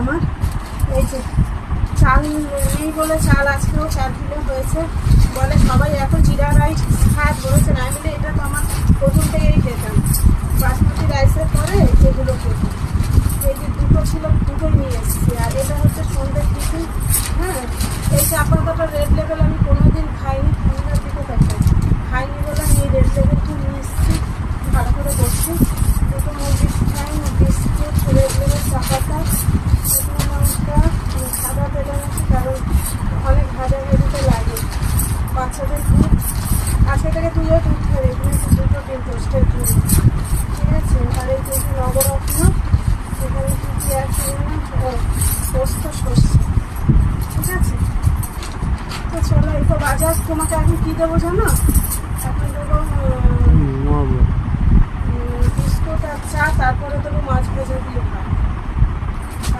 আমার এই যে চাল নেই বলে চাল আজকেও 4 কিলো হয়েছে। বলে সবাই এত জিরা রাইস খায় বলেছে, না বলে এটা তো আমার প্রথম থেকেই খেতাম, বাসমতি রাইসের পরে এগুলো খেতাম। এই যে দুটো ছিল দুটোই নিয়ে এসেছি। আর এটা হচ্ছে সন্ধ্যের টিফিন। হ্যাঁ, এই চাপাতাটা রেড লেবেল আমি কোনোদিন খাইনি, সন্ধ্যার দিকে খাইনি বলে আমি এই রেড লেবেলটা নিয়ে এসেছি, ভালো করে করছি। দুটো মুরগির ফ্রাই, বিস্কুট, রেড লেবেল, চাপাতা, শুকনো লঙ্কা, সাদা তেলে নিচ্ছি কারণ অনেক ভাজাভাজিতে লাগে। বাচ্চাদের দুধ, আজকে থেকে তুইও দুধ খাবে, এখানে দুটো ডিম টোস্টের দুধ, ঠিক আছে। আর এই যে নবরত্ন, এখানে কী কী আছে পোস্ত, সর্ষে, ঠিক আছে। তো চলো, এই তো বাজার। তোমাকে এখন কী দেবো জানো? এখন দেবো বিস্কুট আর চা, তারপরে দেবো মাছ ভেজা দিয়ে ভাত।